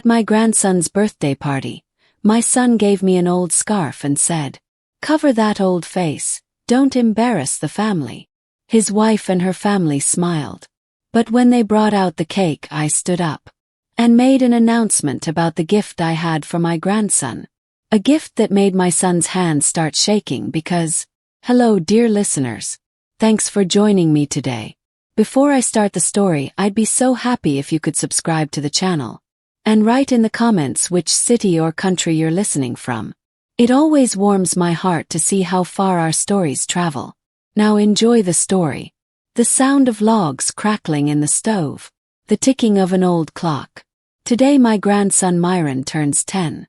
At my grandson's birthday party, my son gave me an old scarf and said, "Cover that old face, don't embarrass the family." His wife and her family smiled. But when they brought out the cake, I stood up and made an announcement about the gift I had for my grandson. A gift that made my son's hands start shaking because, hello dear listeners. Thanks for joining me today. Before I start the story, I'd be so happy if you could subscribe to the channel and write in the comments which city or country you're listening from. It always warms my heart to see how far our stories travel. Now enjoy the story. The sound of logs crackling in the stove. The ticking of an old clock. Today my grandson Miron turns 10.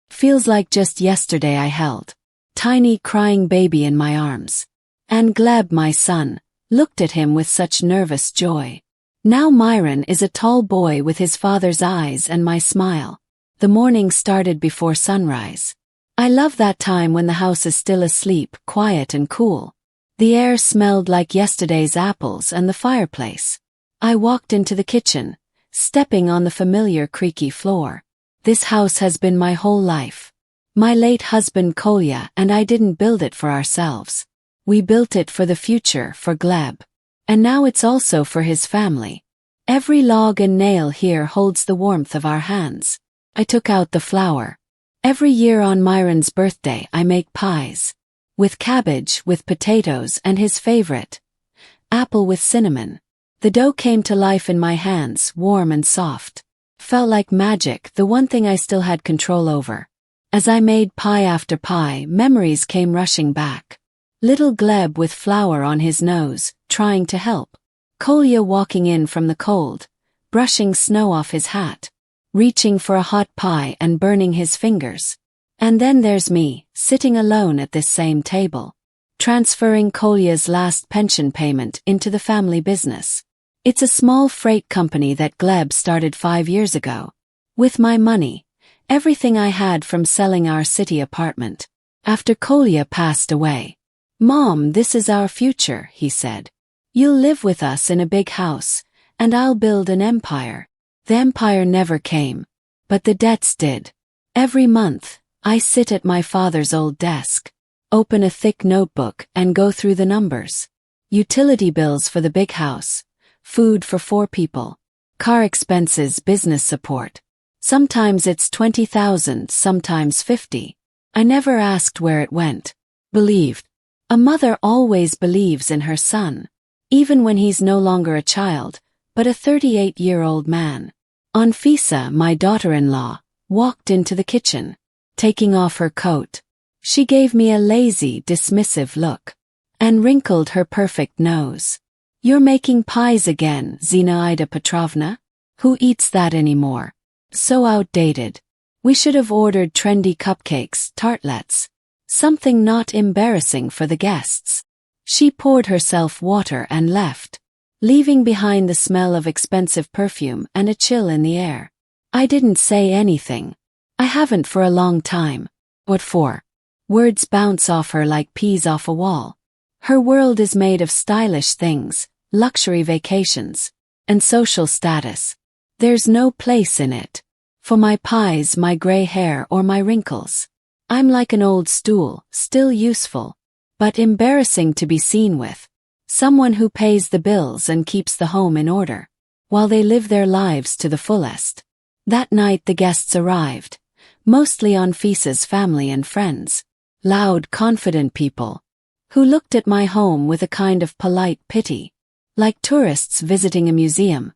Feels like just yesterday I held tiny crying baby in my arms. And Gleb, my son, looked at him with such nervous joy. Now Miron is a tall boy with his father's eyes and my smile. The morning started before sunrise. I love that time when the house is still asleep, quiet and cool. The air smelled like yesterday's apples and the fireplace. I walked into the kitchen, stepping on the familiar creaky floor. This house has been my whole life. My late husband Kolya and I didn't build it for ourselves. We built it for the future, for Gleb. And now it's also for his family. Every log and nail here holds the warmth of our hands. I took out the flour. Every year on Miron's birthday I make pies. With cabbage, with potatoes and his favorite, apple with cinnamon. The dough came to life in my hands, warm and soft. Felt like magic, the one thing I still had control over. As I made pie after pie, memories came rushing back. Little Gleb with flour on his nose, trying to help. Kolya walking in from the cold, brushing snow off his hat, reaching for a hot pie and burning his fingers. And then there's me, sitting alone at this same table, transferring Kolya's last pension payment into the family business. It's a small freight company that Gleb started 5 years ago. With my money, everything I had from selling our city apartment. After Kolya passed away. "Mom, this is our future," he said. "You'll live with us in a big house, and I'll build an empire." The empire never came, but the debts did. Every month, I sit at my father's old desk, open a thick notebook and go through the numbers. Utility bills for the big house, food for 4 people, car expenses, business support. Sometimes it's 20,000, sometimes 50. I never asked where it went. Believed. A mother always believes in her son, even when he's no longer a child, but a 38-year-old man. Anfisa, my daughter-in-law, walked into the kitchen, taking off her coat. She gave me a lazy, dismissive look, and wrinkled her perfect nose. "You're making pies again, Zinaida Petrovna? Who eats that anymore? So outdated. We should have ordered trendy cupcakes, tartlets. Something not embarrassing for the guests." She poured herself water and left, leaving behind the smell of expensive perfume and a chill in the air. I didn't say anything. I haven't for a long time. What for? Words bounce off her like peas off a wall. Her world is made of stylish things, luxury vacations, and social status. There's no place in it for my pies, my gray hair, or my wrinkles. I'm like an old stool, still useful, but embarrassing to be seen with. Someone who pays the bills and keeps the home in order, while they live their lives to the fullest. That night the guests arrived, mostly Anfisa's family and friends. Loud, confident people, who looked at my home with a kind of polite pity, like tourists visiting a museum.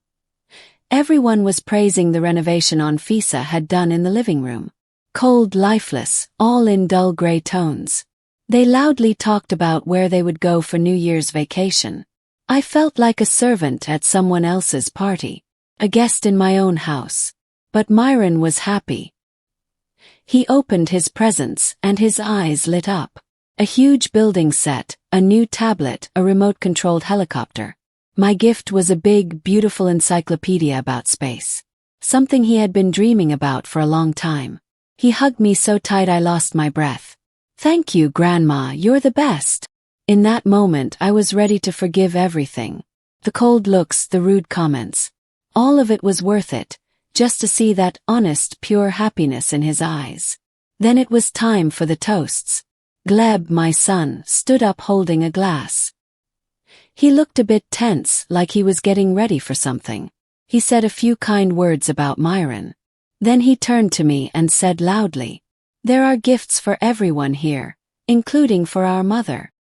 Everyone was praising the renovation Anfisa had done in the living room. Cold, lifeless, all in dull gray tones. They loudly talked about where they would go for New Year's vacation. I felt like a servant at someone else's party, a guest in my own house. But Miron was happy. He opened his presents and his eyes lit up. A huge building set, a new tablet, a remote-controlled helicopter. My gift was a big, beautiful encyclopedia about space. Something he had been dreaming about for a long time. He hugged me so tight I lost my breath. "Thank you, Grandma, you're the best." In that moment I was ready to forgive everything. The cold looks, the rude comments. All of it was worth it, just to see that honest, pure happiness in his eyes. Then it was time for the toasts. Gleb, my son, stood up holding a glass. He looked a bit tense, like he was getting ready for something. He said a few kind words about Miron. Then he turned to me and said loudly, "There are gifts for everyone here, including for our mother."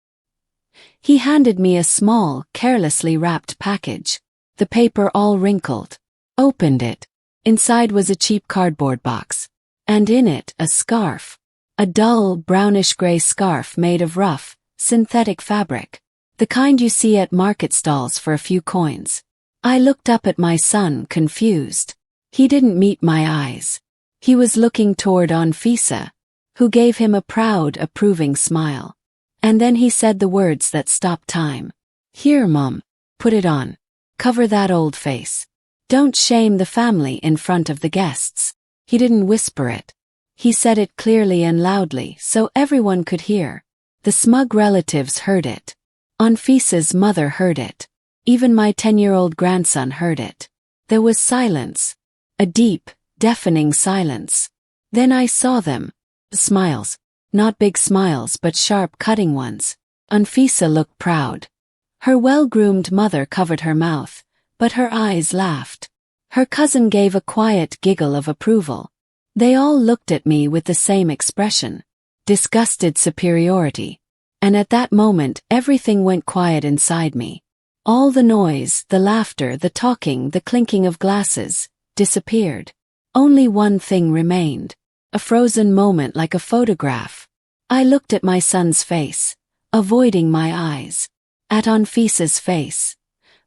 He handed me a small, carelessly wrapped package, the paper all wrinkled. Opened it. Inside was a cheap cardboard box, and in it a scarf. A dull, brownish-gray scarf made of rough, synthetic fabric, the kind you see at market stalls for a few coins. I looked up at my son, confused. He didn't meet my eyes. He was looking toward Anfisa, who gave him a proud, approving smile. And then he said the words that stopped time. "Here, Mom. Put it on. Cover that old face. Don't shame the family in front of the guests." He didn't whisper it. He said it clearly and loudly so everyone could hear. The smug relatives heard it. Anfisa's mother heard it. Even my 10-year-old grandson heard it. There was silence. A deep, deafening silence. Then I saw them. Smiles. Not big smiles but sharp, cutting ones. Anfisa looked proud. Her well-groomed mother covered her mouth, but her eyes laughed. Her cousin gave a quiet giggle of approval. They all looked at me with the same expression. Disgusted superiority. And at that moment everything went quiet inside me. All the noise, the laughter, the talking, the clinking of glasses, disappeared. Only one thing remained. A frozen moment like a photograph. I looked at my son's face, avoiding my eyes. At Anfisa's face,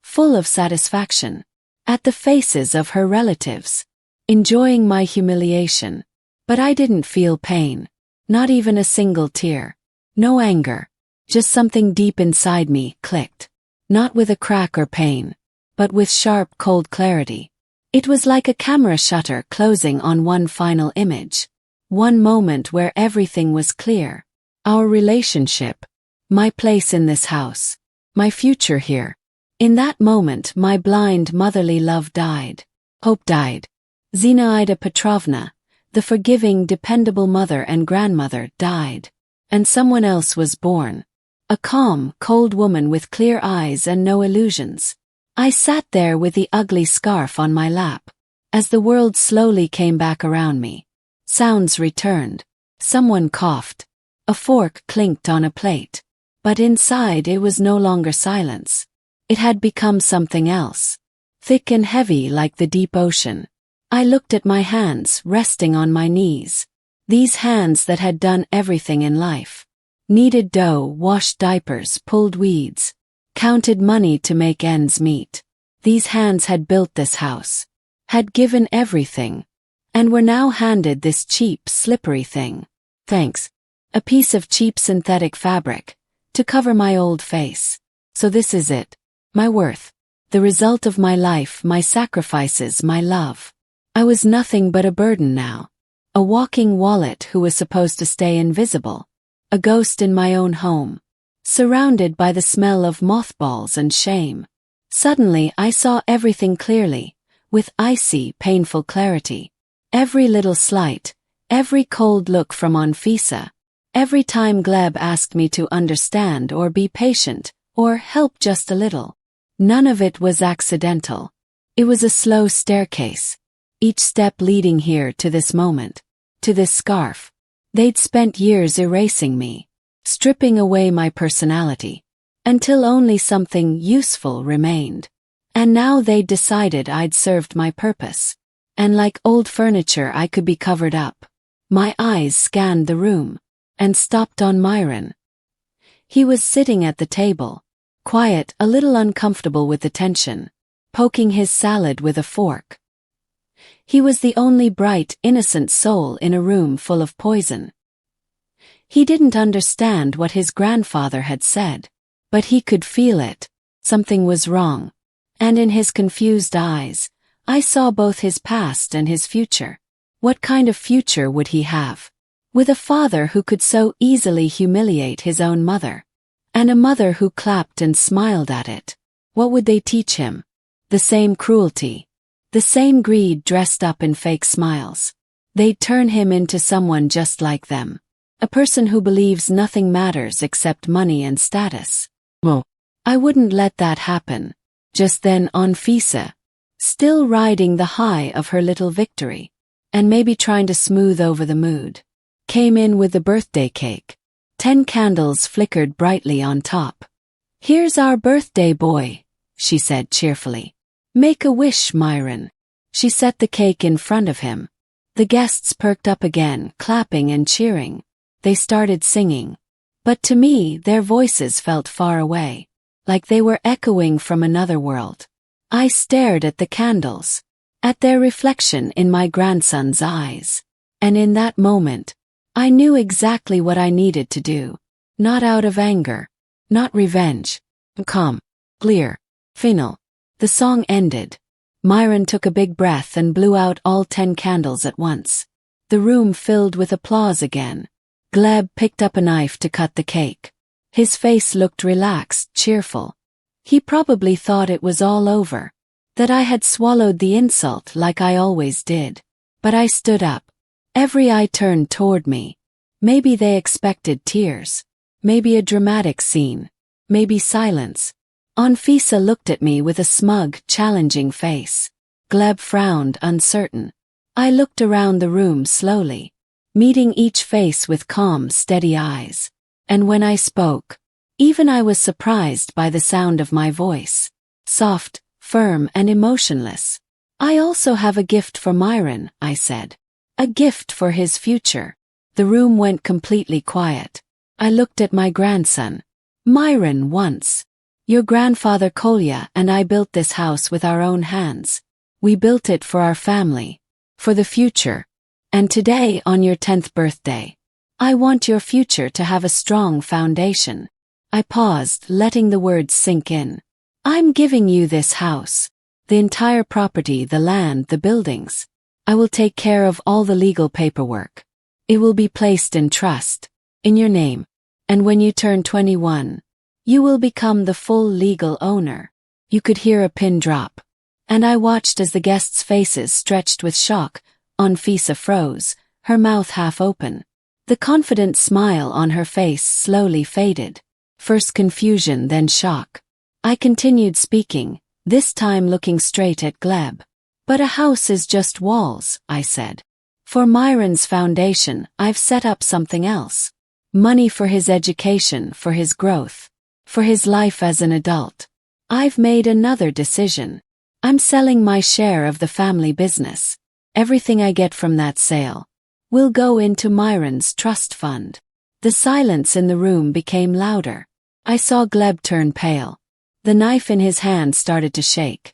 full of satisfaction. At the faces of her relatives, enjoying my humiliation. But I didn't feel pain. Not even a single tear. No anger. Just something deep inside me clicked. Not with a crack or pain, but with sharp, cold clarity. It was like a camera shutter closing on one final image. One moment where everything was clear. Our relationship. My place in this house. My future here. In that moment my blind motherly love died. Hope died. Zinaida Petrovna, the forgiving, dependable mother and grandmother, died. And someone else was born. A calm, cold woman with clear eyes and no illusions. I sat there with the ugly scarf on my lap. As the world slowly came back around me. Sounds returned. Someone coughed. A fork clinked on a plate. But inside it was no longer silence. It had become something else. Thick and heavy like the deep ocean. I looked at my hands resting on my knees. These hands that had done everything in life. Kneaded dough, washed diapers, pulled weeds. Counted money to make ends meet. These hands had built this house. Had given everything. And were now handed this cheap, slippery thing. Thanks. A piece of cheap synthetic fabric. To cover my old face. So this is it. My worth. The result of my life, my sacrifices, my love. I was nothing but a burden now. A walking wallet who was supposed to stay invisible. A ghost in my own home. Surrounded by the smell of mothballs and shame. Suddenly I saw everything clearly, with icy, painful clarity. Every little slight, every cold look from Anfisa. Every time Gleb asked me to understand or be patient, or help just a little. None of it was accidental. It was a slow staircase. Each step leading here to this moment. To this scarf. They'd spent years erasing me. Stripping away my personality. Until only something useful remained. And now they'd decided I'd served my purpose. And like old furniture I could be covered up. My eyes scanned the room. And stopped on Miron. He was sitting at the table. Quiet, a little uncomfortable with the tension. Poking his salad with a fork. He was the only bright, innocent soul in a room full of poison. He didn't understand what his grandfather had said. But he could feel it. Something was wrong. And in his confused eyes, I saw both his past and his future. What kind of future would he have? With a father who could so easily humiliate his own mother. And a mother who clapped and smiled at it. What would they teach him? The same cruelty. The same greed dressed up in fake smiles. They'd turn him into someone just like them. A person who believes nothing matters except money and status. Well, I wouldn't let that happen. Just then Anfisa, still riding the high of her little victory, and maybe trying to smooth over the mood, came in with the birthday cake. 10 candles flickered brightly on top. "Here's our birthday boy," she said cheerfully. "Make a wish, Miron." She set the cake in front of him. The guests perked up again, clapping and cheering. They started singing. But to me, their voices felt far away, like they were echoing from another world. I stared at the candles, at their reflection in my grandson's eyes. And in that moment, I knew exactly what I needed to do. Not out of anger, not revenge. Calm, clear, final. The song ended. Miron took a big breath and blew out all 10 candles at once. The room filled with applause again. Gleb picked up a knife to cut the cake. His face looked relaxed, cheerful. He probably thought it was all over, that I had swallowed the insult like I always did. But I stood up. Every eye turned toward me. Maybe they expected tears. Maybe a dramatic scene. Maybe silence. Anfisa looked at me with a smug, challenging face. Gleb frowned, uncertain. I looked around the room slowly, meeting each face with calm, steady eyes. And when I spoke, even I was surprised by the sound of my voice. Soft, firm, and emotionless. "I also have a gift for Miron," I said. "A gift for his future." The room went completely quiet. I looked at my grandson. "Miron, once. Your grandfather Kolya and I built this house with our own hands. We built it for our family, for the future. And today, on your 10th birthday, I want your future to have a strong foundation." I paused, letting the words sink in. "I'm giving you this house. The entire property, the land, the buildings. I will take care of all the legal paperwork. It will be placed in trust, in your name. And when you turn 21, you will become the full legal owner." You could hear a pin drop. And I watched as the guests' faces stretched with shock. Anfisa froze, her mouth half open. The confident smile on her face slowly faded. First confusion, then shock. I continued speaking, this time looking straight at Gleb. "But a house is just walls," I said. "For Miron's foundation, I've set up something else. Money for his education, for his growth, for his life as an adult. I've made another decision. I'm selling my share of the family business. Everything I get from that sale will go into Miron's trust fund." The silence in the room became louder. I saw Gleb turn pale. The knife in his hand started to shake.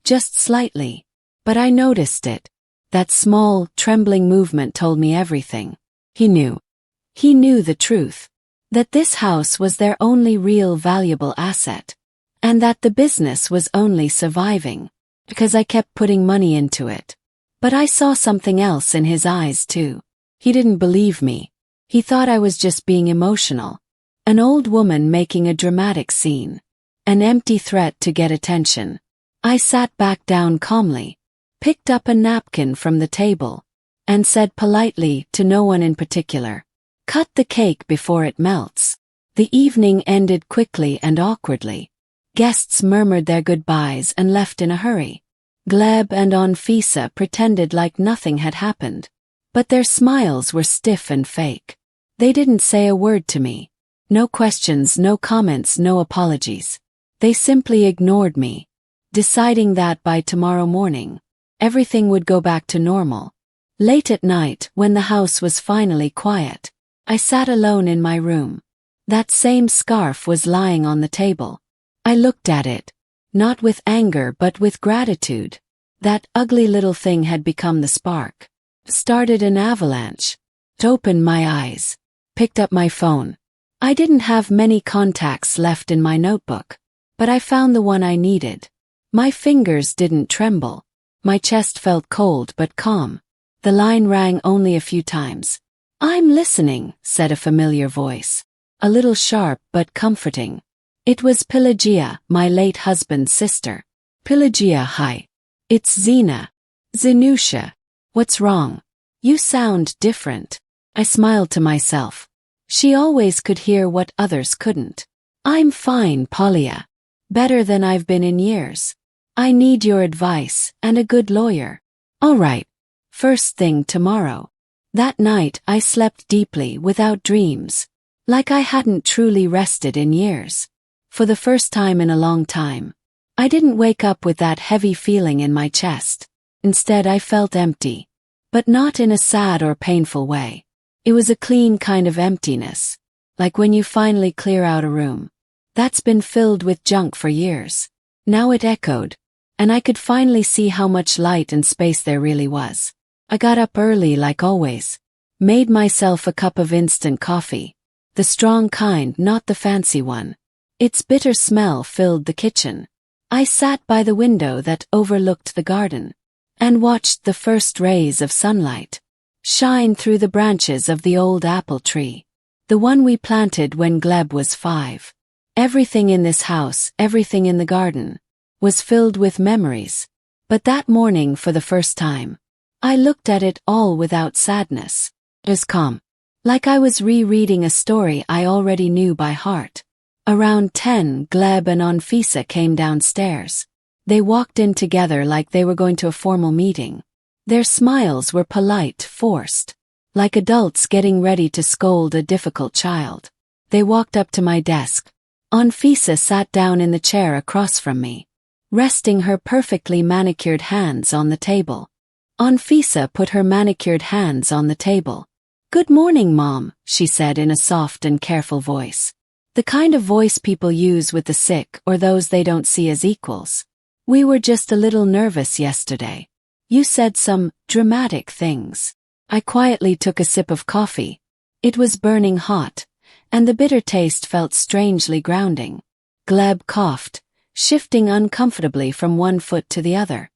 Just slightly. But I noticed it. That small, trembling movement told me everything. He knew. He knew the truth. That this house was their only real valuable asset. And that the business was only surviving because I kept putting money into it. But I saw something else in his eyes too. He didn't believe me. He thought I was just being emotional. An old woman making a dramatic scene. An empty threat to get attention. I sat back down calmly, picked up a napkin from the table, and said politely to no one in particular, "Cut the cake before it melts." The evening ended quickly and awkwardly. Guests murmured their goodbyes and left in a hurry. Gleb and Anfisa pretended like nothing had happened. But their smiles were stiff and fake. They didn't say a word to me. No questions, no comments, no apologies. They simply ignored me, deciding that by tomorrow morning, everything would go back to normal. Late at night, when the house was finally quiet, I sat alone in my room. That same scarf was lying on the table. I looked at it, not with anger but with gratitude. That ugly little thing had become the spark. Started an avalanche. Opened my eyes. Picked up my phone. I didn't have many contacts left in my notebook, but I found the one I needed. My fingers didn't tremble. My chest felt cold but calm. The line rang only a few times. "I'm listening," said a familiar voice. A little sharp but comforting. It was Pelagia, my late husband's sister. "Pelagia, hi. It's Xena. Zenusha. What's wrong? You sound different. I smiled to myself. She always could hear what others couldn't. I'm fine, Polya. Better than I've been in years. I need your advice and a good lawyer. All right. First thing tomorrow. That night I slept deeply without dreams. Like I hadn't truly rested in years. For the first time in a long time. I didn't wake up with that heavy feeling in my chest. Instead I felt empty. But not in a sad or painful way. It was a clean kind of emptiness. Like when you finally clear out a room that's been filled with junk for years. Now it echoed. And I could finally see how much light and space there really was. I got up early like always. Made myself a cup of instant coffee. The strong kind, not the fancy one. Its bitter smell filled the kitchen. I sat by the window that overlooked the garden. And watched the first rays of sunlight shine through the branches of the old apple tree. The one we planted when Gleb was 5. Everything in this house, everything in the garden, was filled with memories. But that morning for the first time, I looked at it all without sadness. It was calm. Like I was rereading a story I already knew by heart. Around 10, Gleb and Anfisa came downstairs. They walked in together like they were going to a formal meeting. Their smiles were polite, forced. Like adults getting ready to scold a difficult child. They walked up to my desk. Anfisa sat down in the chair across from me, resting her perfectly manicured hands on the table. Anfisa put her manicured hands on the table. "Good morning, Mom," she said in a soft and careful voice. The kind of voice people use with the sick or those they don't see as equals. "We were just a little nervous yesterday. You said some dramatic things." I quietly took a sip of coffee. It was burning hot, and the bitter taste felt strangely grounding. Gleb coughed, shifting uncomfortably from one foot to the other.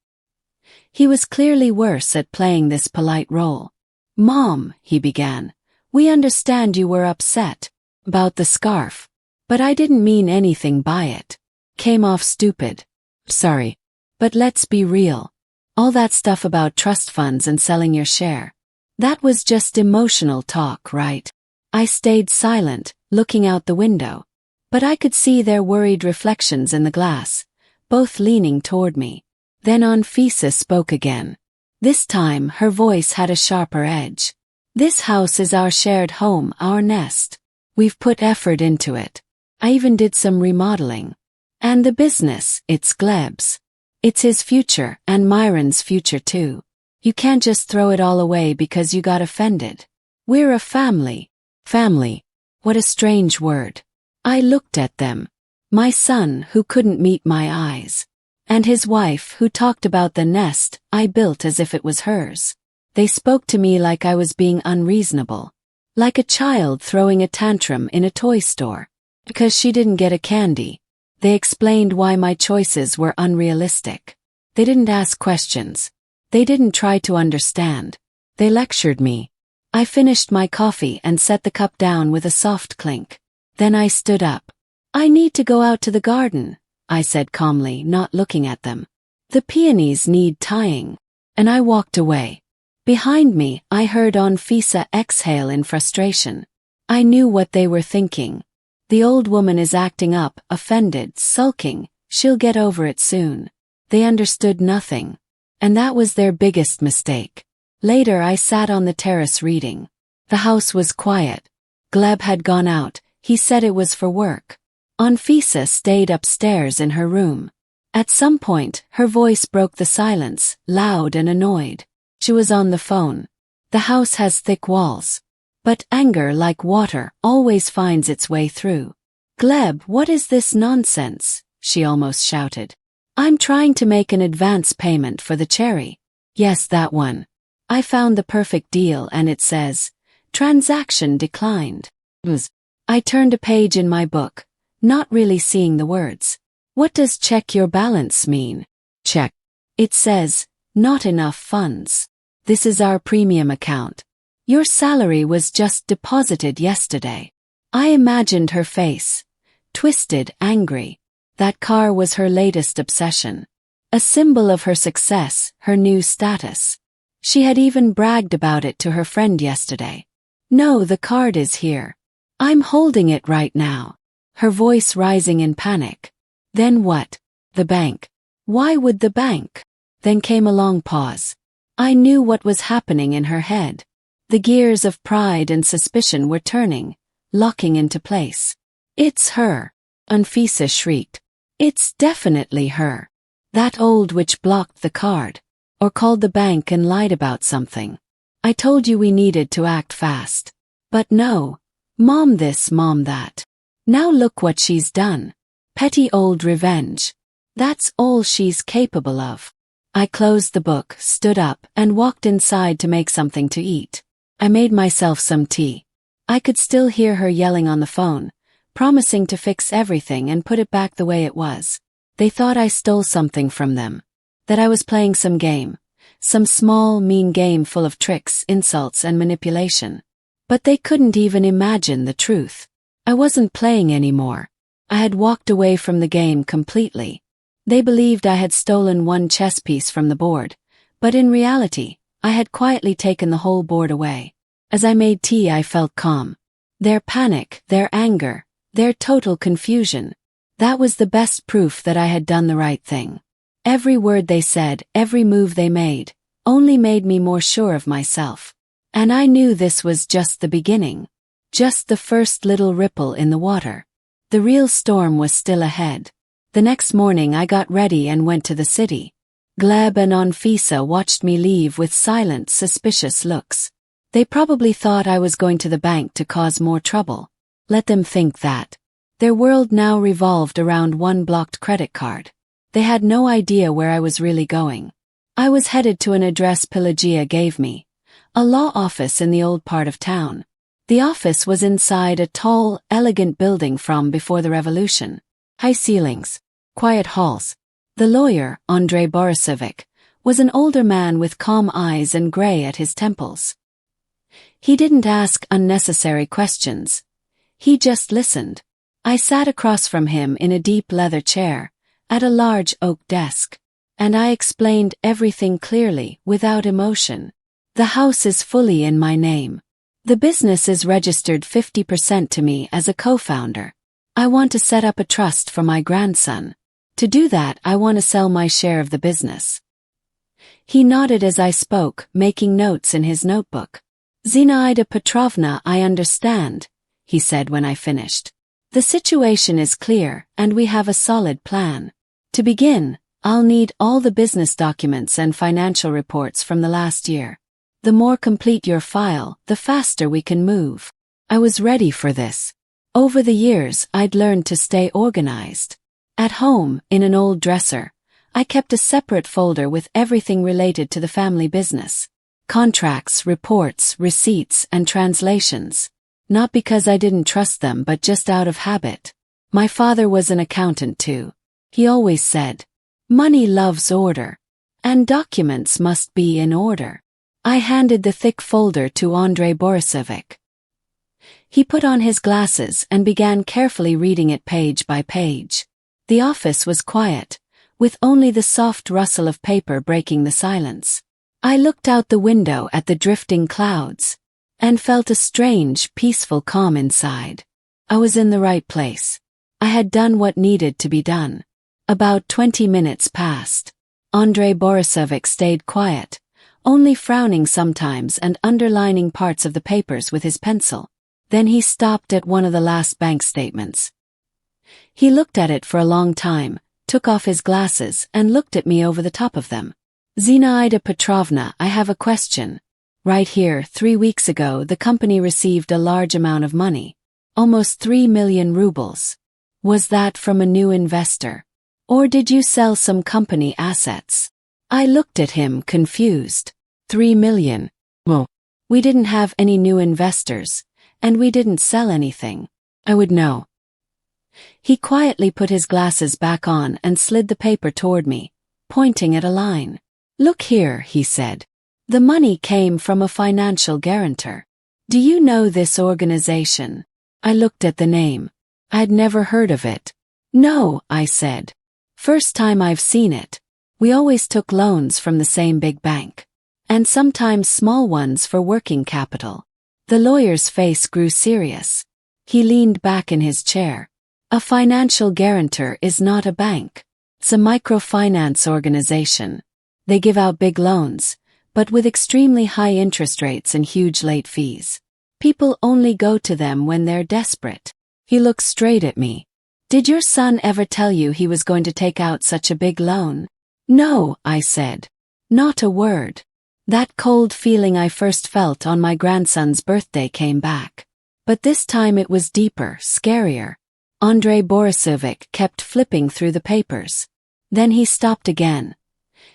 He was clearly worse at playing this polite role. "Mom," he began, "we understand you were upset about the scarf, but I didn't mean anything by it. Came off stupid. Sorry. But let's be real. All that stuff about trust funds and selling your share. That was just emotional talk, right?" I stayed silent, looking out the window. But I could see their worried reflections in the glass, both leaning toward me. Then Anfisa spoke again. This time her voice had a sharper edge. "This house is our shared home, our nest. We've put effort into it. I even did some remodeling. And the business, it's Gleb's. It's his future, and Miron's future too. You can't just throw it all away because you got offended. We're a family." Family. What a strange word. I looked at them. My son, who couldn't meet my eyes. And his wife, who talked about the nest I built as if it was hers. They spoke to me like I was being unreasonable. Like a child throwing a tantrum in a toy store. Because she didn't get a candy. They explained why my choices were unrealistic. They didn't ask questions. They didn't try to understand. They lectured me. I finished my coffee and set the cup down with a soft clink. Then I stood up. "I need to go out to the garden," I said calmly, not looking at them. "The peonies need tying." And I walked away. Behind me, I heard Anfisa exhale in frustration. I knew what they were thinking. The old woman is acting up, offended, sulking. She'll get over it soon. They understood nothing. And that was their biggest mistake. Later I sat on the terrace reading. The house was quiet. Gleb had gone out. He said it was for work. Anfisa stayed upstairs in her room. At some point, her voice broke the silence, loud and annoyed. She was on the phone. "The house has thick walls. But anger, like water, always finds its way through. Gleb, what is this nonsense?" she almost shouted. "I'm trying to make an advance payment for the cherry." "Yes, that one. I found the perfect deal and it says, transaction declined." I turned a page in my book, not really seeing the words. "What does check your balance mean?" "Check." "It says, not enough funds. This is our premium account. Your salary was just deposited yesterday." I imagined her face. Twisted, angry. That car was her latest obsession. A symbol of her success, her new status. She had even bragged about it to her friend yesterday. "No, the card is here. I'm holding it right now." Her voice rising in panic. "Then what? The bank. Why would the bank?" Then came a long pause. I knew what was happening in her head. The gears of pride and suspicion were turning, locking into place. "It's her," Anfisa shrieked. "It's definitely her. That old witch blocked the card. Or called the bank and lied about something. I told you we needed to act fast. But no. Mom this, mom that. Now look what she's done. Petty old revenge. That's all she's capable of." I closed the book, stood up, and walked inside to make something to eat. I made myself some tea. I could still hear her yelling on the phone, promising to fix everything and put it back the way it was. They thought I stole something from them. That I was playing some game. Some small, mean game full of tricks, insults, and manipulation. But they couldn't even imagine the truth. I wasn't playing anymore. I had walked away from the game completely. They believed I had stolen one chess piece from the board, but in reality, I had quietly taken the whole board away. As I made tea, I felt calm. Their panic, their anger, their total confusion. That was the best proof that I had done the right thing. Every word they said, every move they made, only made me more sure of myself. And I knew this was just the beginning. Just the first little ripple in the water. The real storm was still ahead. The next morning I got ready and went to the city. Gleb and Anfisa watched me leave with silent, suspicious looks. They probably thought I was going to the bank to cause more trouble. Let them think that. Their world now revolved around one blocked credit card. They had no idea where I was really going. I was headed to an address Pelagia gave me. A law office in the old part of town. The office was inside a tall, elegant building from before the revolution. High ceilings. Quiet halls. The lawyer, Andrei Borisovic, was an older man with calm eyes and gray at his temples. He didn't ask unnecessary questions. He just listened. I sat across from him in a deep leather chair, at a large oak desk, and I explained everything clearly, without emotion. The house is fully in my name. The business is registered 50% to me as a co-founder. I want to set up a trust for my grandson. To do that, I want to sell my share of the business. He nodded as I spoke, making notes in his notebook. "Zinaida Petrovna, I understand," he said when I finished. "The situation is clear, and we have a solid plan. To begin, I'll need all the business documents and financial reports from the last year. The more complete your file, the faster we can move." I was ready for this. Over the years, I'd learned to stay organized. At home, in an old dresser, I kept a separate folder with everything related to the family business. Contracts, reports, receipts, and translations. Not because I didn't trust them, but just out of habit. My father was an accountant too. He always said, "Money loves order. And documents must be in order." I handed the thick folder to Andrei Borisovic. He put on his glasses and began carefully reading it page by page. The office was quiet, with only the soft rustle of paper breaking the silence. I looked out the window at the drifting clouds, and felt a strange, peaceful calm inside. I was in the right place. I had done what needed to be done. About 20 minutes passed. Andrei Borisovic stayed quiet, only frowning sometimes and underlining parts of the papers with his pencil. Then he stopped at one of the last bank statements. He looked at it for a long time, took off his glasses and looked at me over the top of them. "Zinaida Petrovna, I have a question. Right here, 3 weeks ago the company received a large amount of money. Almost 3 million rubles. Was that from a new investor? Or did you sell some company assets?" I looked at him, confused. 3 million. Well, we didn't have any new investors, and we didn't sell anything. I would know. He quietly put his glasses back on and slid the paper toward me, pointing at a line. "Look here," he said. "The money came from a financial guarantor. Do you know this organization?" I looked at the name. I'd never heard of it. "No," I said. "First time I've seen it." We always took loans from the same big bank. And sometimes small ones for working capital. The lawyer's face grew serious. He leaned back in his chair. A financial guarantor is not a bank. It's a microfinance organization. They give out big loans, but with extremely high interest rates and huge late fees. People only go to them when they're desperate. He looked straight at me. Did your son ever tell you he was going to take out such a big loan? No, I said. Not a word. That cold feeling I first felt on my grandson's birthday came back. But this time it was deeper, scarier. Andrei Borisovich kept flipping through the papers. Then he stopped again,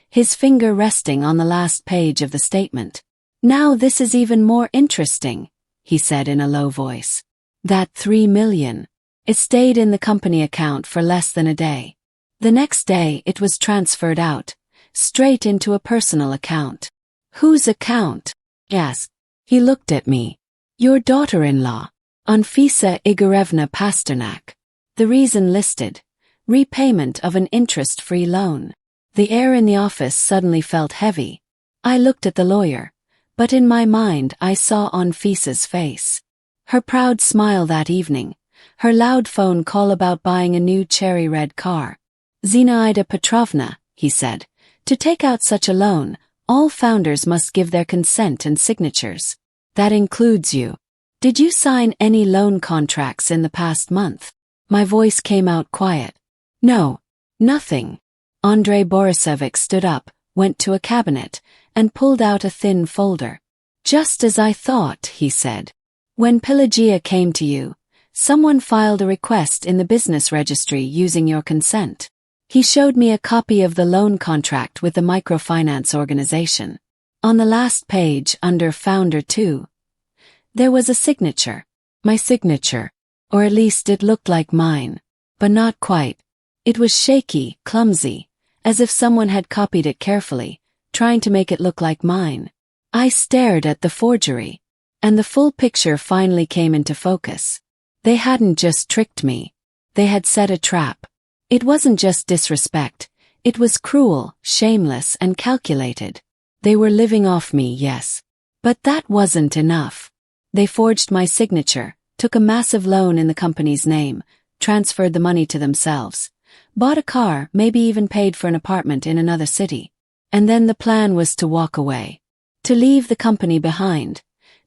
his finger resting on the last page of the statement. Now this is even more interesting, he said in a low voice. That $3 million. It stayed in the company account for less than a day. The next day it was transferred out, straight into a personal account. Whose account? Asked. He looked at me. Your daughter-in-law, Anfisa Igorevna Pasternak. The reason listed: repayment of an interest-free loan. The air in the office suddenly felt heavy. I looked at the lawyer, but in my mind I saw Anfisa's face. Her proud smile that evening, her loud phone call about buying a new cherry-red car. Zinaida Petrovna, he said, to take out such a loan, all founders must give their consent and signatures. That includes you. Did you sign any loan contracts in the past month? My voice came out quiet. No, nothing. Andrei Borisovich stood up, went to a cabinet, and pulled out a thin folder. Just as I thought, he said. When Pelagia came to you, someone filed a request in the business registry using your consent. He showed me a copy of the loan contract with the microfinance organization. On the last page, under Founder 2, there was a signature. My signature. Or at least it looked like mine. But not quite. It was shaky, clumsy, as if someone had copied it carefully, trying to make it look like mine. I stared at the forgery, and the full picture finally came into focus. They hadn't just tricked me. They had set a trap. It wasn't just disrespect. It was cruel, shameless, and calculated. They were living off me, yes. But that wasn't enough. They forged my signature, took a massive loan in the company's name, transferred the money to themselves, bought a car, maybe even paid for an apartment in another city. And then the plan was to walk away. To leave the company behind,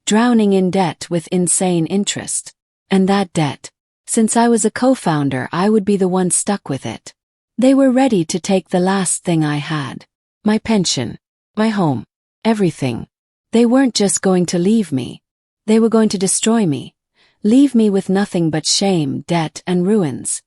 drowning in debt with insane interest. And that debt, since I was a co-founder, I would be the one stuck with it. They were ready to take the last thing I had. My pension, my home, everything. They weren't just going to leave me. They were going to destroy me. Leave me with nothing but shame, debt, and ruins.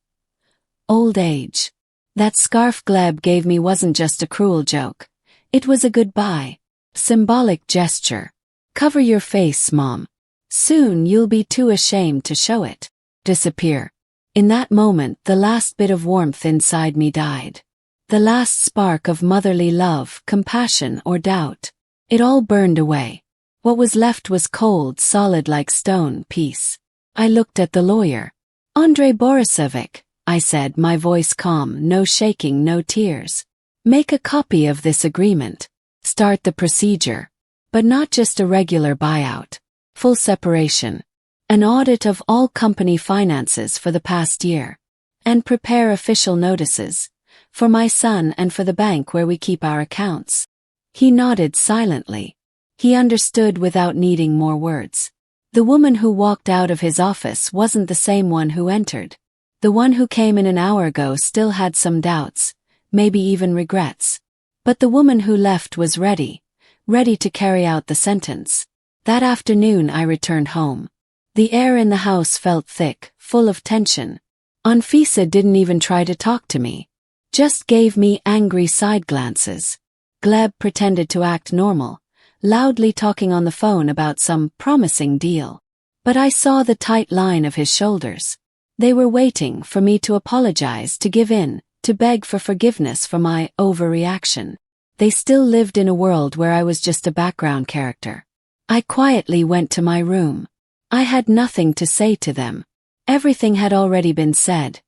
Old age. That scarf Gleb gave me wasn't just a cruel joke. It was a goodbye. Symbolic gesture. Cover your face, Mom. Soon you'll be too ashamed to show it. Disappear. In that moment, the last bit of warmth inside me died. The last spark of motherly love, compassion, or doubt. It all burned away. What was left was cold, solid like stone, peace. I looked at the lawyer. Andrei Borisovich, I said, my voice calm, no shaking, no tears. Make a copy of this agreement. Start the procedure. But not just a regular buyout. Full separation. An audit of all company finances for the past year. And prepare official notices. For my son and for the bank where we keep our accounts. He nodded silently. He understood without needing more words. The woman who walked out of his office wasn't the same one who entered. The one who came in an hour ago still had some doubts, maybe even regrets. But the woman who left was ready to carry out the sentence. That afternoon I returned home. The air in the house felt thick, full of tension. Anfisa didn't even try to talk to me. Just gave me angry side glances. Gleb pretended to act normal, loudly talking on the phone about some promising deal. But I saw the tight line of his shoulders. They were waiting for me to apologize, to give in, to beg for forgiveness for my overreaction. They still lived in a world where I was just a background character. I quietly went to my room. I had nothing to say to them. Everything had already been said.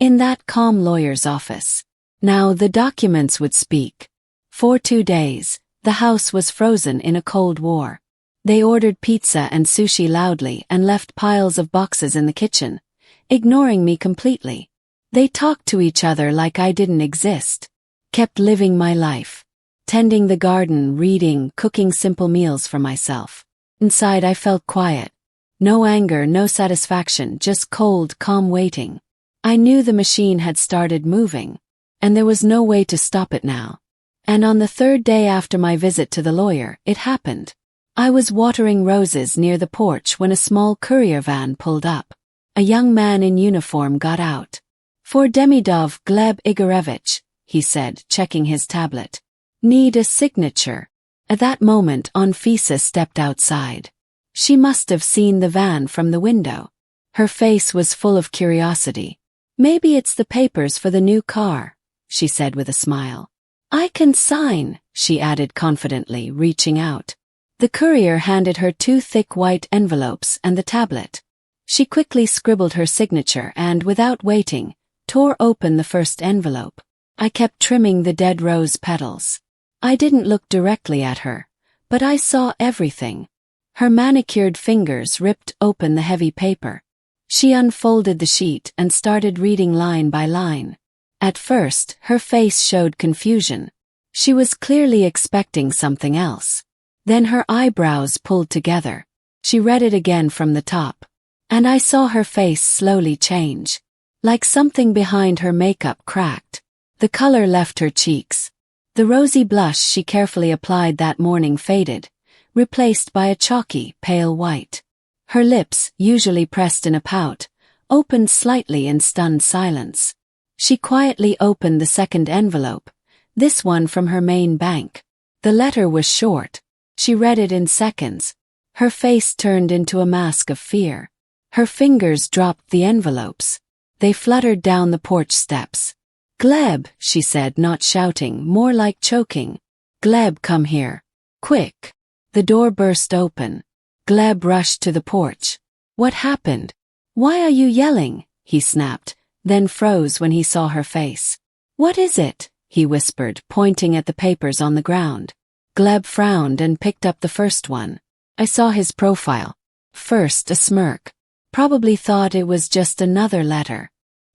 In that calm lawyer's office. Now the documents would speak. For 2 days, the house was frozen in a cold war. They ordered pizza and sushi loudly and left piles of boxes in the kitchen, ignoring me completely. They talked to each other like I didn't exist. Kept living my life. Tending the garden, reading, cooking simple meals for myself. Inside I felt quiet. No anger, no satisfaction, just cold, calm waiting. I knew the machine had started moving, and there was no way to stop it now. And on the 3rd day after my visit to the lawyer, it happened. I was watering roses near the porch when a small courier van pulled up. A young man in uniform got out. "For Demidov Gleb Igorevich," he said, checking his tablet. "Need a signature." At that moment Anfisa stepped outside. She must have seen the van from the window. Her face was full of curiosity. "Maybe it's the papers for the new car," she said with a smile. "I can sign," she added confidently, reaching out. The courier handed her 2 thick white envelopes and the tablet. She quickly scribbled her signature and, without waiting, tore open the first envelope. I kept trimming the dead rose petals. I didn't look directly at her, but I saw everything. Her manicured fingers ripped open the heavy paper. She unfolded the sheet and started reading line by line. At first, her face showed confusion. She was clearly expecting something else. Then her eyebrows pulled together. She read it again from the top. And I saw her face slowly change. Like something behind her makeup cracked. The color left her cheeks. The rosy blush she carefully applied that morning faded, replaced by a chalky, pale white. Her lips, usually pressed in a pout, opened slightly in stunned silence. She quietly opened the second envelope, this one from her main bank. The letter was short. She read it in seconds. Her face turned into a mask of fear. Her fingers dropped the envelopes. They fluttered down the porch steps. "Gleb," she said, not shouting, more like choking. "Gleb, come here. Quick." The door burst open. Gleb rushed to the porch. "What happened? Why are you yelling?" he snapped, then froze when he saw her face. "What is it?" he whispered, pointing at the papers on the ground. Gleb frowned and picked up the first one. I saw his profile. First a smirk. Probably thought it was just another letter.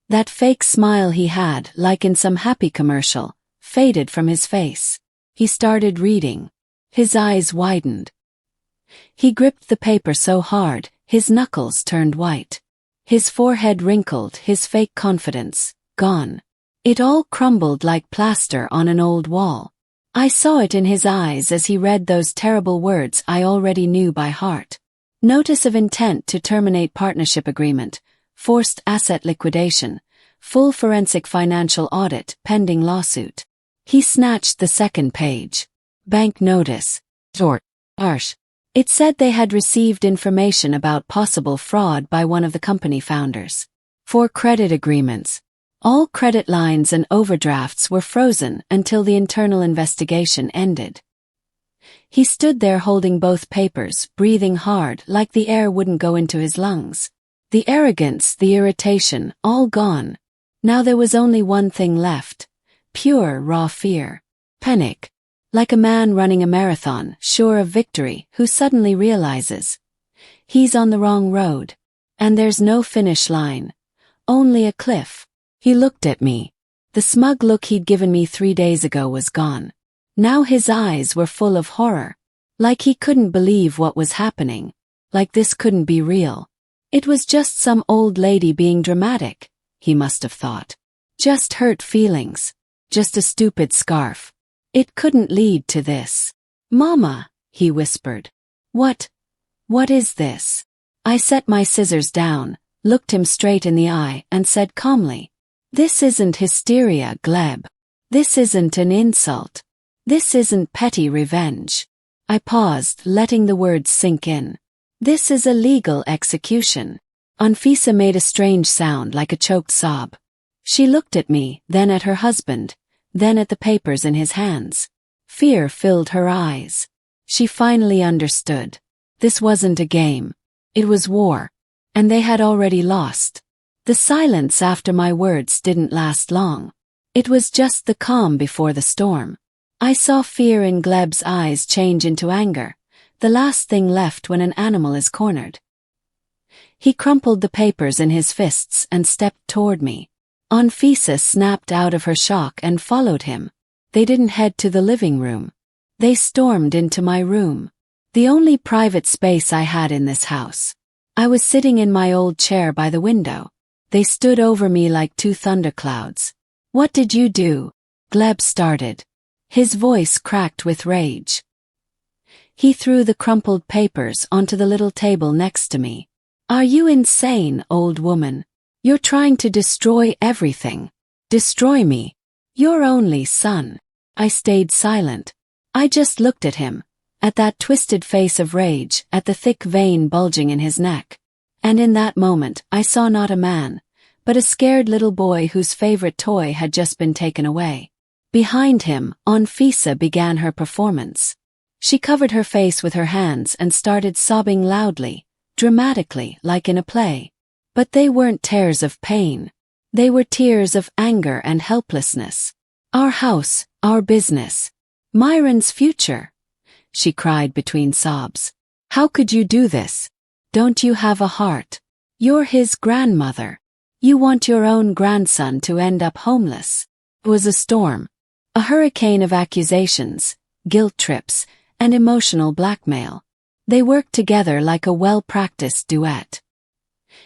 That fake smile he had, like in some happy commercial, faded from his face. He started reading. His eyes widened. He gripped the paper so hard, his knuckles turned white. His forehead wrinkled, his fake confidence gone. It all crumbled like plaster on an old wall. I saw it in his eyes as he read those terrible words I already knew by heart. Notice of intent to terminate partnership agreement, forced asset liquidation, full forensic financial audit pending lawsuit. He snatched the second page. Bank notice. Arsh. It said they had received information about possible fraud by one of the company founders. 4 credit agreements. All credit lines and overdrafts were frozen until the internal investigation ended. He stood there holding both papers, breathing hard like the air wouldn't go into his lungs. The arrogance, the irritation, all gone. Now there was only one thing left. Pure, raw fear. Panic. Like a man running a marathon, sure of victory, who suddenly realizes he's on the wrong road. And there's no finish line. Only a cliff. He looked at me. The smug look he'd given me 3 days ago was gone. Now his eyes were full of horror. Like he couldn't believe what was happening. Like this couldn't be real. It was just some old lady being dramatic, he must have thought. Just hurt feelings. Just a stupid scarf. It couldn't lead to this. "Mama," he whispered. What is this?" I set my scissors down, looked him straight in the eye, and said calmly, "This isn't hysteria, Gleb. This isn't an insult. This isn't petty revenge." I paused, letting the words sink in. "This is a legal execution." Anfisa made a strange sound like a choked sob. She looked at me, then at her husband, then at the papers in his hands. Fear filled her eyes. She finally understood. This wasn't a game. It was war. And they had already lost. The silence after my words didn't last long. It was just the calm before the storm. I saw fear in Gleb's eyes change into anger, the last thing left when an animal is cornered. He crumpled the papers in his fists and stepped toward me. Anfisa snapped out of her shock and followed him. They didn't head to the living room. They stormed into my room, the only private space I had in this house. I was sitting in my old chair by the window. They stood over me like two thunderclouds. "What did you do?" Gleb started. His voice cracked with rage. He threw the crumpled papers onto the little table next to me. "Are you insane, old woman? You're trying to destroy everything. Destroy me. Your only son." I stayed silent. I just looked at him, at that twisted face of rage, at the thick vein bulging in his neck. And in that moment, I saw not a man, but a scared little boy whose favorite toy had just been taken away. Behind him, Anfisa began her performance. She covered her face with her hands and started sobbing loudly, dramatically, like in a play. But they weren't tears of pain. They were tears of anger and helplessness. "Our house, our business. Miron's future," she cried between sobs. "How could you do this? Don't you have a heart? You're his grandmother. You want your own grandson to end up homeless." It was a storm. A hurricane of accusations, guilt trips, and emotional blackmail. They worked together like a well-practiced duet.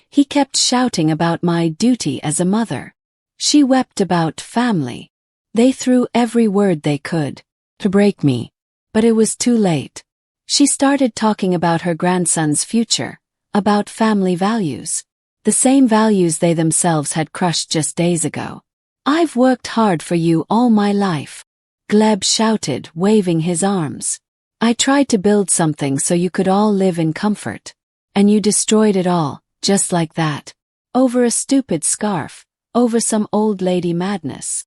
He kept shouting about my duty as a mother. She wept about family. They threw every word they could to break me. But it was too late. She started talking about her grandson's future, about family values. The same values they themselves had crushed just days ago. "I've worked hard for you all my life," Gleb shouted, waving his arms. "I tried to build something so you could all live in comfort. And you destroyed it all, just like that. Over a stupid scarf, over some old lady madness."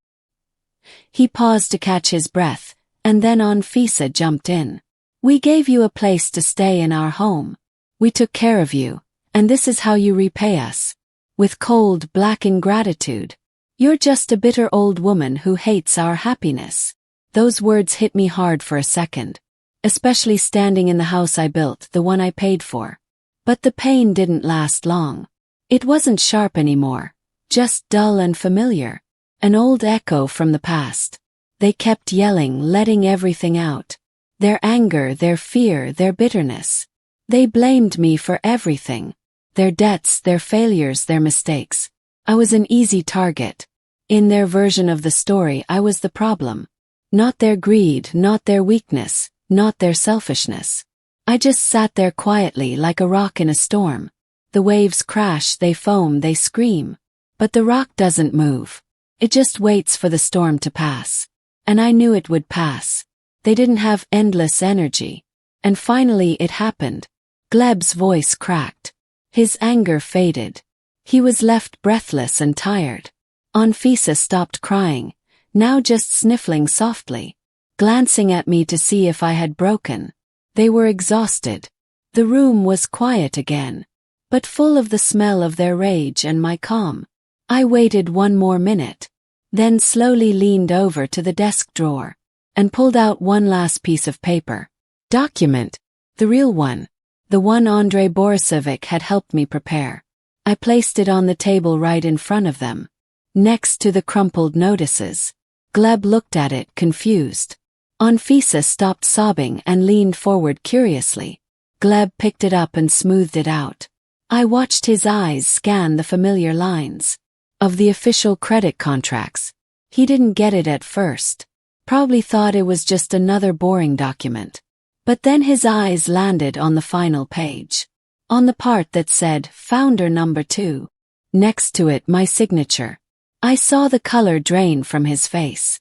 He paused to catch his breath, and then Anfisa jumped in. "We gave you a place to stay in our home. We took care of you, and this is how you repay us. With cold, black ingratitude. You're just a bitter old woman who hates our happiness." Those words hit me hard for a second. Especially standing in the house I built, the one I paid for. But the pain didn't last long. It wasn't sharp anymore, just dull and familiar. An old echo from the past. They kept yelling, letting everything out. Their anger, their fear, their bitterness. They blamed me for everything. Their debts, their failures, their mistakes. I was an easy target. In their version of the story, I was the problem. Not their greed, not their weakness, not their selfishness. I just sat there quietly like a rock in a storm. The waves crash, they foam, they scream. But the rock doesn't move. It just waits for the storm to pass. And I knew it would pass. They didn't have endless energy. And finally it happened. Gleb's voice cracked. His anger faded. He was left breathless and tired. Anfisa stopped crying, now just sniffling softly, glancing at me to see if I had broken. They were exhausted. The room was quiet again, but full of the smell of their rage and my calm. I waited one more minute, then slowly leaned over to the desk drawer and pulled out one last piece of paper. Document. The real one. The one Andrei Borisovic had helped me prepare. I placed it on the table right in front of them, next to the crumpled notices. Gleb looked at it, confused. Anfisa stopped sobbing and leaned forward curiously. Gleb picked it up and smoothed it out. I watched his eyes scan the familiar lines of the official credit contracts. He didn't get it at first. Probably thought it was just another boring document. But then his eyes landed on the final page. On the part that said, Founder Number 2. Next to it, my signature. I saw the color drain from his face.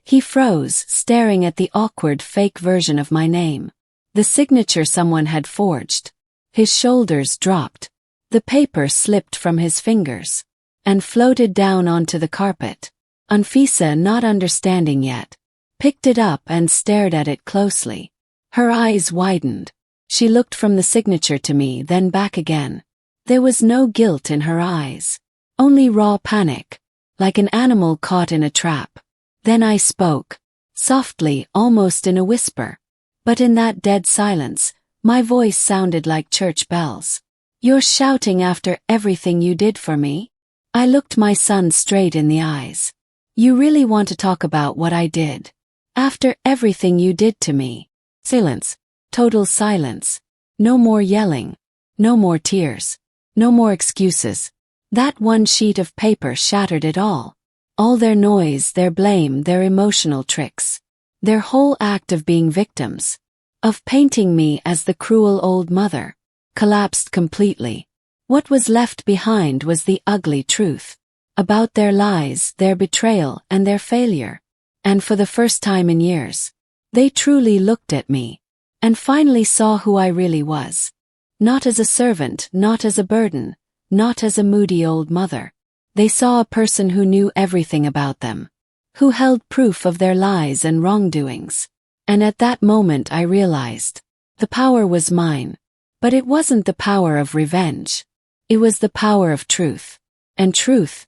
He froze, staring at the awkward fake version of my name. The signature someone had forged. His shoulders dropped. The paper slipped from his fingers and floated down onto the carpet. Anfisa, not understanding yet, picked it up and stared at it closely. Her eyes widened. She looked from the signature to me, then back again. There was no guilt in her eyes. Only raw panic. like an animal caught in a trap. Then I spoke, softly, almost in a whisper. But in that dead silence, my voice sounded like church bells. "You're shouting after everything you did for me?" I looked my son straight in the eyes. "You really want to talk about what I did? After everything you did to me?" Silence. Total silence. No more yelling. No more tears. No more excuses. That one sheet of paper shattered it all. All their noise, their blame, their emotional tricks. Their whole act of being victims. Of painting me as the cruel old mother. Collapsed completely. What was left behind was the ugly truth. About their lies, their betrayal, and their failure. And for the first time in years, they truly looked at me. And finally saw who I really was. Not as a servant, not as a burden, not as a moody old mother. They saw a person who knew everything about them. Who held proof of their lies and wrongdoings. And at that moment I realized. The power was mine. But it wasn't the power of revenge. It was the power of truth. And truth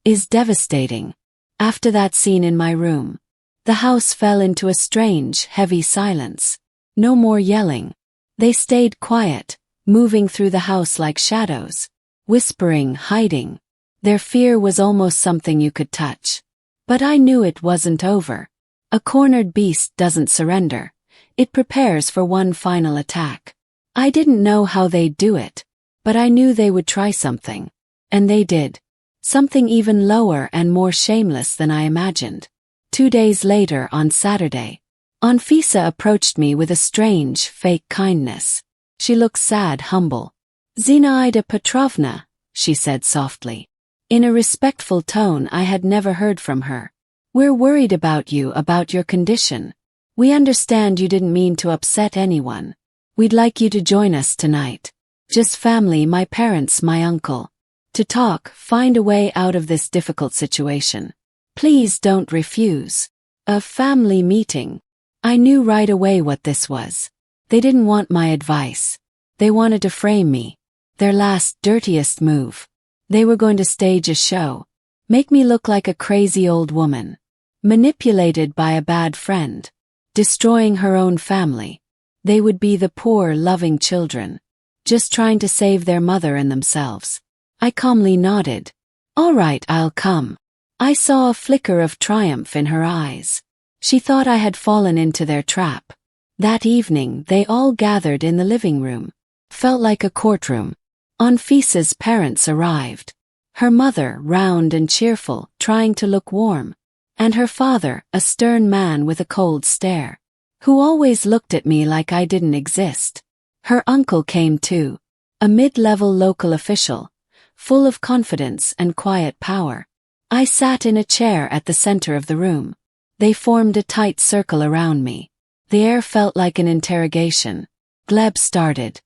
is devastating. After that scene in my room, the house fell into a strange, heavy silence. No more yelling. They stayed quiet, moving through the house like shadows. Whispering, hiding. Their fear was almost something you could touch. But I knew it wasn't over. A cornered beast doesn't surrender. It prepares for one final attack. I didn't know how they'd do it. But I knew they would try something. And they did. Something even lower and more shameless than I imagined. 2 days later, on Saturday, Anfisa approached me with a strange, fake kindness. She looked sad, humble. "Zinaida Petrovna," she said softly. In a respectful tone I had never heard from her. "We're worried about you, about your condition. We understand you didn't mean to upset anyone. We'd like you to join us tonight. Just family, my parents, my uncle. To talk, find a way out of this difficult situation. Please don't refuse." A family meeting. I knew right away what this was. They didn't want my advice. They wanted to frame me. Their last, dirtiest move. They were going to stage a show. Make me look like a crazy old woman. Manipulated by a bad friend. Destroying her own family. They would be the poor, loving children. Just trying to save their mother and themselves. I calmly nodded. "All right, I'll come." I saw a flicker of triumph in her eyes. She thought I had fallen into their trap. That evening, they all gathered in the living room. Felt like a courtroom. Anfisa's parents arrived. Her mother, round and cheerful, trying to look warm. And her father, a stern man with a cold stare. Who always looked at me like I didn't exist. Her uncle came too. A mid-level local official. Full of confidence and quiet power. I sat in a chair at the center of the room. They formed a tight circle around me. The air felt like an interrogation. Gleb started.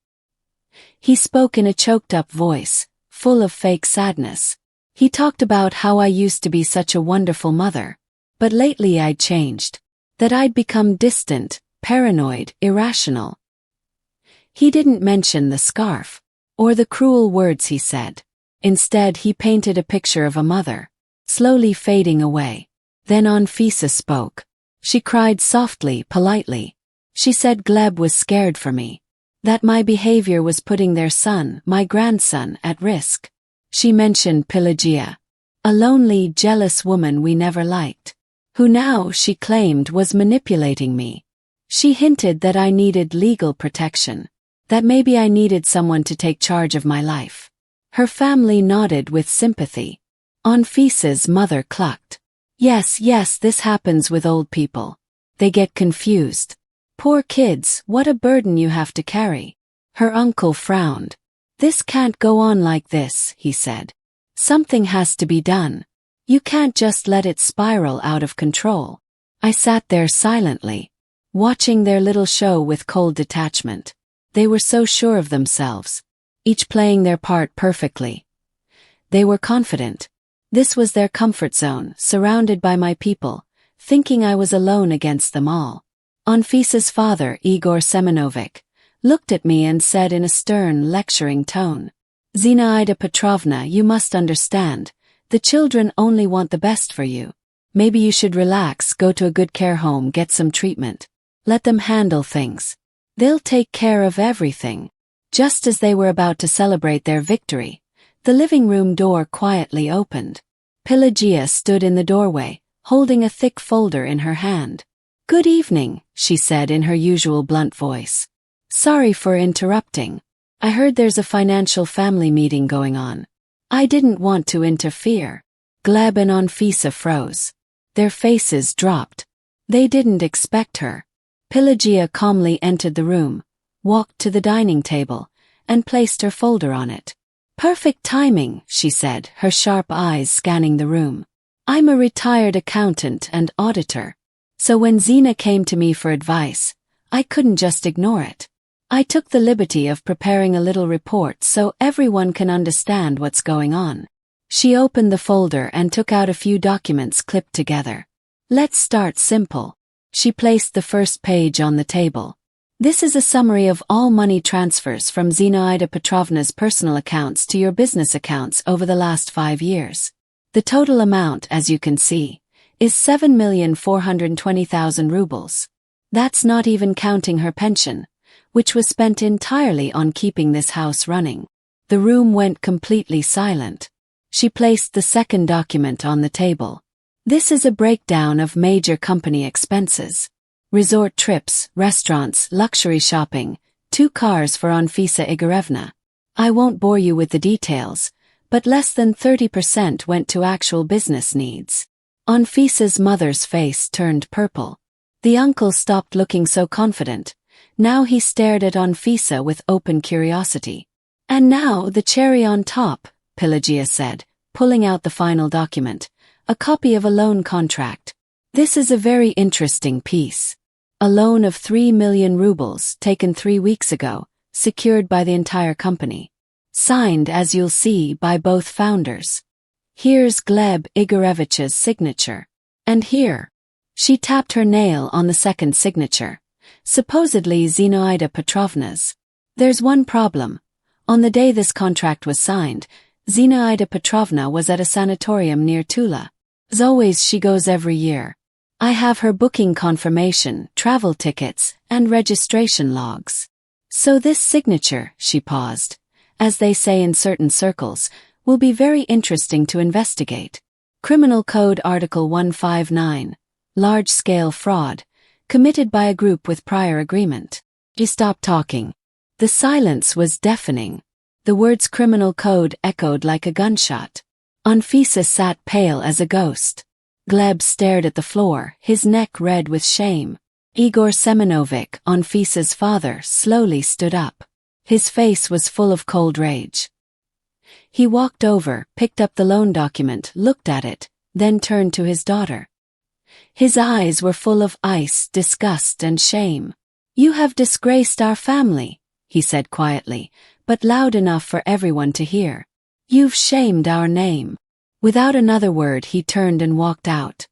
He spoke in a choked-up voice, full of fake sadness. He talked about how I used to be such a wonderful mother. But lately I'd changed. That I'd become distant, paranoid, irrational. He didn't mention the scarf. Or the cruel words he said. Instead, he painted a picture of a mother. Slowly fading away. Then Anfisa spoke. She cried softly, politely. She said Gleb was scared for me. That my behavior was putting their son, my grandson, at risk. She mentioned Pelagia. A lonely, jealous woman we never liked. Who now, she claimed, was manipulating me. She hinted that I needed legal protection. That maybe I needed someone to take charge of my life. Her family nodded with sympathy. Anfisa's mother clucked. Yes, this happens with old people. They get confused. Poor kids, what a burden you have to carry. Her uncle frowned. This can't go on like this, he said. Something has to be done. You can't just let it spiral out of control. I sat there silently, watching their little show with cold detachment. They were so sure of themselves, each playing their part perfectly. They were confident. This was their comfort zone, surrounded by my people, thinking I was alone against them all. Anfisa's father, Igor Semenovic, looked at me and said in a stern, lecturing tone, "Zinaida Petrovna, you must understand. The children only want the best for you. Maybe you should relax, go to a good care home, get some treatment. Let them handle things. They'll take care of everything." Just as they were about to celebrate their victory, the living room door quietly opened. Pelagia stood in the doorway, holding a thick folder in her hand. "Good evening," she said in her usual blunt voice. "Sorry for interrupting. I heard there's a financial family meeting going on. I didn't want to interfere." Gleb and Anfisa froze. Their faces dropped. They didn't expect her. Pelagia calmly entered the room, walked to the dining table, and placed her folder on it. "Perfect timing," she said, her sharp eyes scanning the room. "I'm a retired accountant and auditor. So when Zena came to me for advice, I couldn't just ignore it. I took the liberty of preparing a little report so everyone can understand what's going on." She opened the folder and took out a few documents clipped together. "Let's start simple." She placed the first page on the table. "This is a summary of all money transfers from Zinaida Petrovna's personal accounts to your business accounts over the last 5 years. The total amount, as you can see, is 7,420,000 rubles. That's not even counting her pension, which was spent entirely on keeping this house running." The room went completely silent. She placed the second document on the table. "This is a breakdown of major company expenses. Resort trips, restaurants, luxury shopping, 2 cars for Anfisa Igorevna. I won't bore you with the details, but less than 30% went to actual business needs." Anfisa's mother's face turned purple. The uncle stopped looking so confident. Now he stared at Anfisa with open curiosity. "And now the cherry on top," Pelagia said, pulling out the final document, a copy of a loan contract. "This is a very interesting piece. A loan of 3 million rubles taken 3 weeks ago, secured by the entire company. Signed, as you'll see, by both founders. Here's Gleb Igorevich's signature. And here." She tapped her nail on the second signature. "Supposedly Zinaida Petrovna's. There's one problem. On the day this contract was signed, Zinaida Petrovna was at a sanatorium near Tula. As always, she goes every year. I have her booking confirmation, travel tickets, and registration logs. So this signature," she paused, "as they say in certain circles, will be very interesting to investigate. Criminal Code Article 159, large-scale fraud, committed by a group with prior agreement." She stopped talking. The silence was deafening. The words criminal code echoed like a gunshot. Anfisa sat pale as a ghost. Gleb stared at the floor, his neck red with shame. Igor Semyonovich, Anfisa's father, slowly stood up. His face was full of cold rage. He walked over, picked up the loan document, looked at it, then turned to his daughter. His eyes were full of ice, disgust, and shame. "You have disgraced our family," he said quietly, but loud enough for everyone to hear. "You've shamed our name." Without another word, he turned and walked out.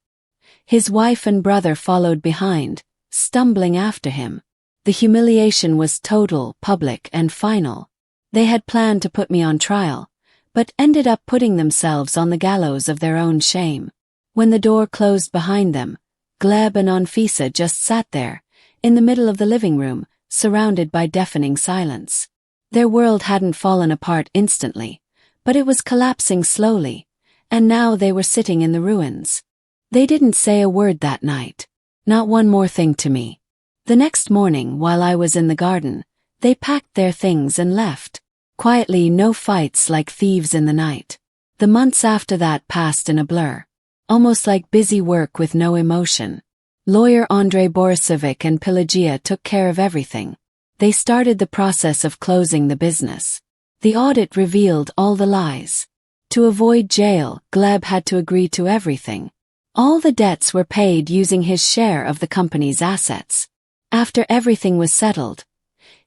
His wife and brother followed behind, stumbling after him. The humiliation was total, public, and final. They had planned to put me on trial, but ended up putting themselves on the gallows of their own shame. When the door closed behind them, Gleb and Anfisa just sat there, in the middle of the living room, surrounded by deafening silence. Their world hadn't fallen apart instantly, but it was collapsing slowly, and now they were sitting in the ruins. They didn't say a word that night. Not one more thing to me. The next morning, while I was in the garden, they packed their things and left. Quietly, no fights, like thieves in the night. The months after that passed in a blur. Almost like busy work with no emotion. Lawyer Andrei Borisovich and Pelagia took care of everything. They started the process of closing the business. The audit revealed all the lies. To avoid jail, Gleb had to agree to everything. All the debts were paid using his share of the company's assets. After everything was settled,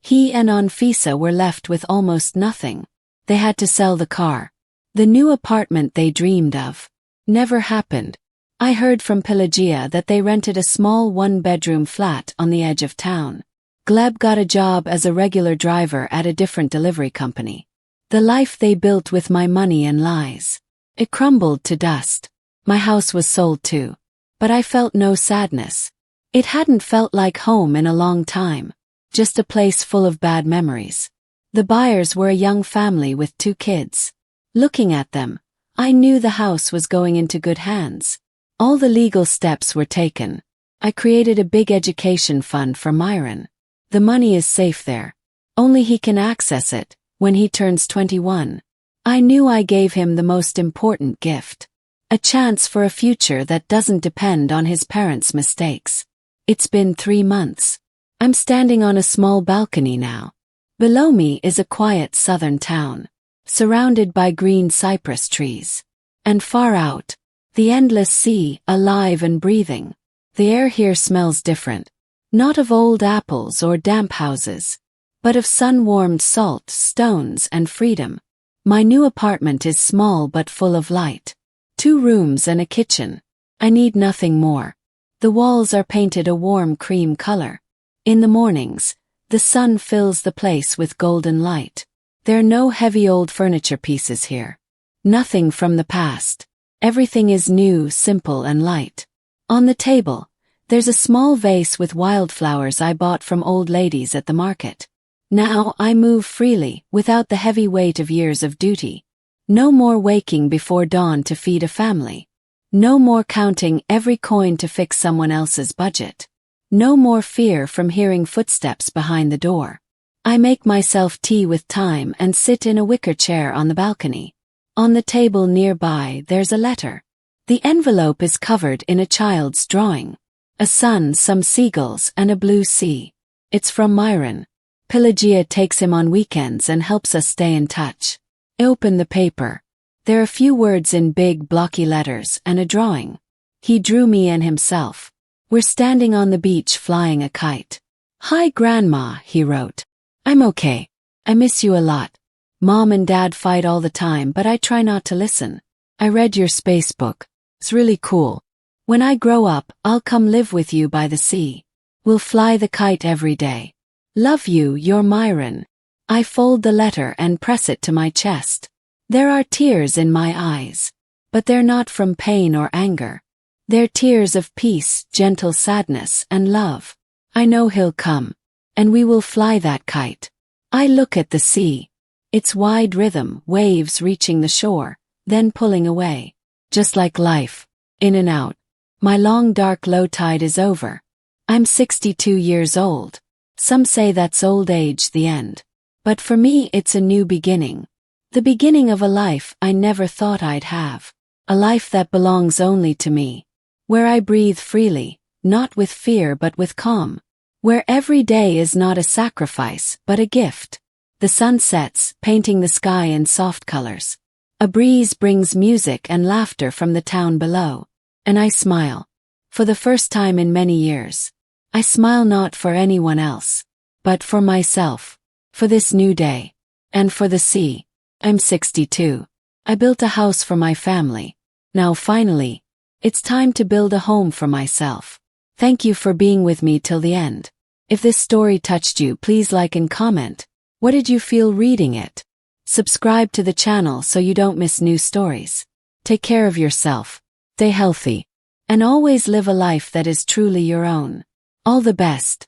he and Anfisa were left with almost nothing. They had to sell the car. The new apartment they dreamed of never happened. I heard from Pelagia that they rented a small 1-bedroom flat on the edge of town. Gleb got a job as a regular driver at a different delivery company. The life they built with my money and lies. It crumbled to dust. My house was sold too. But I felt no sadness. It hadn't felt like home in a long time. Just a place full of bad memories. The buyers were a young family with 2 kids. Looking at them, I knew the house was going into good hands. All the legal steps were taken. I created a big education fund for Miron. The money is safe there. Only he can access it when he turns 21. I knew I gave him the most important gift. A chance for a future that doesn't depend on his parents' mistakes. It's been 3 months. I'm standing on a small balcony now. Below me is a quiet southern town, surrounded by green cypress trees. And far out, the endless sea, alive and breathing. The air here smells different. Not of old apples or damp houses, but of sun-warmed salt, stones, and freedom. My new apartment is small but full of light. 2 rooms and a kitchen. I need nothing more. The walls are painted a warm cream color. In the mornings, the sun fills the place with golden light. There are no heavy old furniture pieces here. Nothing from the past. Everything is new, simple, and light. On the table, there's a small vase with wildflowers I bought from old ladies at the market. Now I move freely, without the heavy weight of years of duty. No more waking before dawn to feed a family. No more counting every coin to fix someone else's budget. No more fear from hearing footsteps behind the door. I make myself tea with thyme and sit in a wicker chair on the balcony. On the table nearby there's a letter. The envelope is covered in a child's drawing. A sun, some seagulls, and a blue sea. It's from Miron. Pelagia takes him on weekends and helps us stay in touch. I open the paper. There are a few words in big, blocky letters and a drawing. He drew me and himself. We're standing on the beach flying a kite. "Hi, Grandma," he wrote. "I'm okay. I miss you a lot. Mom and Dad fight all the time, but I try not to listen. I read your space book. It's really cool. When I grow up, I'll come live with you by the sea. We'll fly the kite every day. Love you, your Miron." I fold the letter and press it to my chest. There are tears in my eyes. But they're not from pain or anger. They're tears of peace, gentle sadness, and love. I know he'll come. And we will fly that kite. I look at the sea. Its wide rhythm, waves reaching the shore, then pulling away. Just like life. In and out. My long dark low tide is over. I'm 62 years old. Some say that's old age, the end. But for me it's a new beginning. The beginning of a life I never thought I'd have. A life that belongs only to me. Where I breathe freely, not with fear but with calm. Where every day is not a sacrifice but a gift. The sun sets, painting the sky in soft colors. A breeze brings music and laughter from the town below. And I smile. For the first time in many years. I smile not for anyone else, but for myself. For this new day. And for the sea. I'm 62. I built a house for my family. Now finally, it's time to build a home for myself. Thank you for being with me till the end. If this story touched you, please like and comment. What did you feel reading it? Subscribe to the channel so you don't miss new stories. Take care of yourself. Stay healthy. And always live a life that is truly your own. All the best.